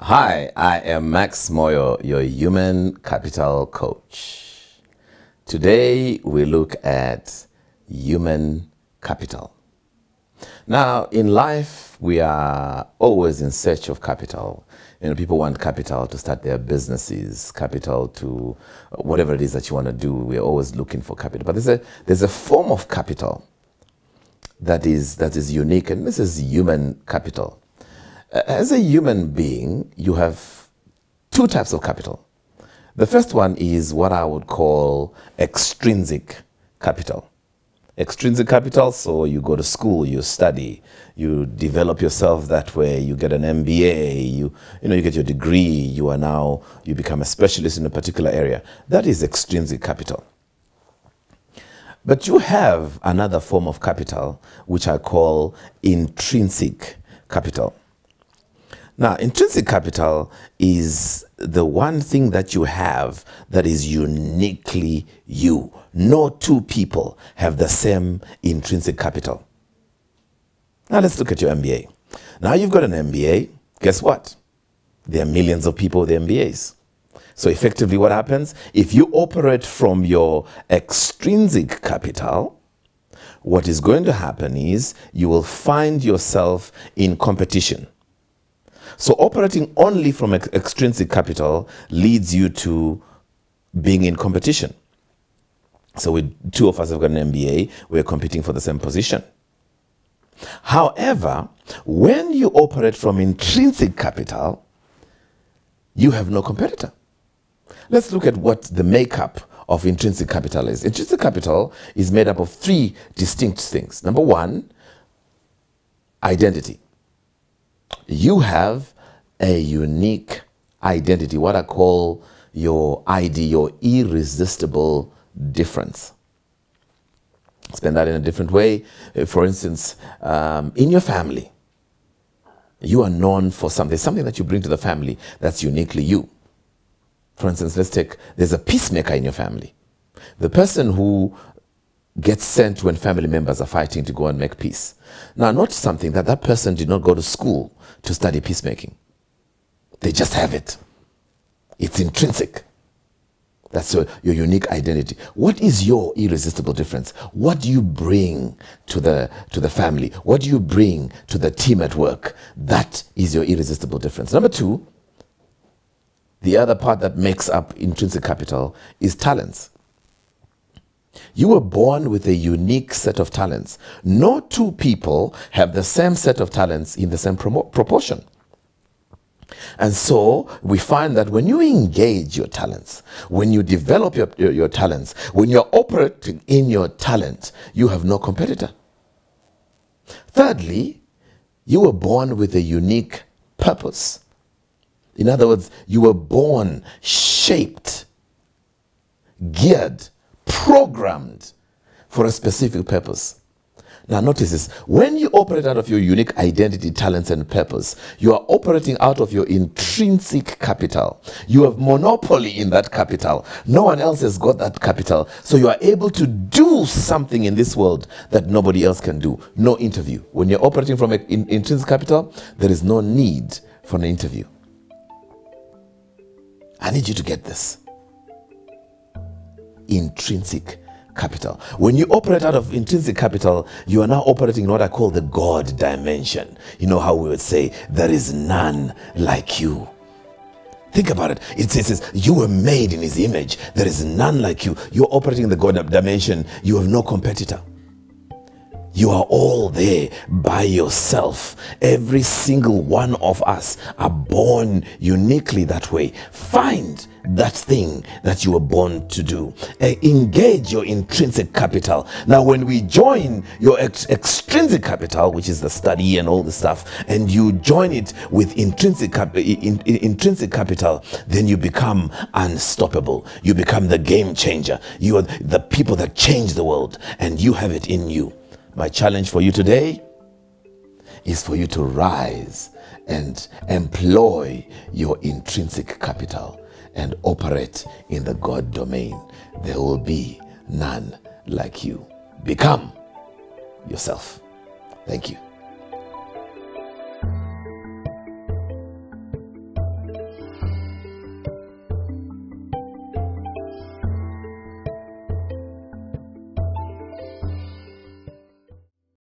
Hi, I am Max MOYO, your human capital coach. Today we look at human capital. Now, in life, we are always in search of capital. People want capital to start their businesses, capital to whatever it is that you want to do. We're always looking for capital. But there's a form of capital that is unique, and this is human capital. As a human being, you have two types of capital. The first one is what I would call extrinsic capital. Extrinsic capital, so you go to school, you study, you develop yourself that way, you get an MBA, you get your degree, you become a specialist in a particular area. That is extrinsic capital. But you have another form of capital, which I call intrinsic capital. Now, intrinsic capital is the one thing that you have that is uniquely you. No two people have the same intrinsic capital. Now, let's look at your MBA. Now, you've got an MBA. Guess what? There are millions of people with MBAs. So effectively, what happens? If you operate from your extrinsic capital, what is going to happen is you will find yourself in competition. So operating only from extrinsic capital leads you to being in competition. So two of us have got an MBA, we're competing for the same position. However, when you operate from intrinsic capital, you have no competitor. Let's look at what the makeup of intrinsic capital is. Intrinsic capital is made up of three distinct things. Number one, identity. You have a unique identity, what I call your ID, your irresistible difference. Explain that in a different way. For instance, in your family, you are known for something. There's something that you bring to the family that's uniquely you. For instance, there's a peacemaker in your family. The person who gets sent when family members are fighting to go and make peace. Now, not something that person did not go to school to study peacemaking. They just have it. It's intrinsic. That's your unique identity. What is your irresistible difference? What do you bring to the family? What do you bring to the team at work? That is your irresistible difference. Number two, the other part that makes up intrinsic capital is talents. You were born with a unique set of talents. No two people have the same set of talents in the same proportion. And so we find that when you engage your talents, when you develop your talents, when you're operating in your talent, you have no competitor. Thirdly, you were born with a unique purpose. In other words, you were born, shaped, geared, programmed for a specific purpose. Now notice this, when you operate out of your unique identity, talents, and purpose, you are operating out of your intrinsic capital. You have monopoly in that capital. No one else has got that capital. So you are able to do something in this world that nobody else can do. No interview. When you're operating from intrinsic capital, there is no need for an interview. I need you to get this. Intrinsic capital. When you operate out of intrinsic capital, you are now operating in what I call the God dimension. You know how we would say, there is none like you. Think about it. It says, you were made in his image. There is none like you. You're operating in the God dimension. You have no competitor. You are all there by yourself. Every single one of us are born uniquely that way. Find that thing that you were born to do. Engage your intrinsic capital. Now, when we join your extrinsic capital, which is the study and all the stuff, and you join it with intrinsic capital, then you become unstoppable. You become the game changer. You are the people that change the world, and you have it in you. My challenge for you today is for you to rise and employ your intrinsic capital and operate in the God domain. There will be none like you. Become yourself. Thank you.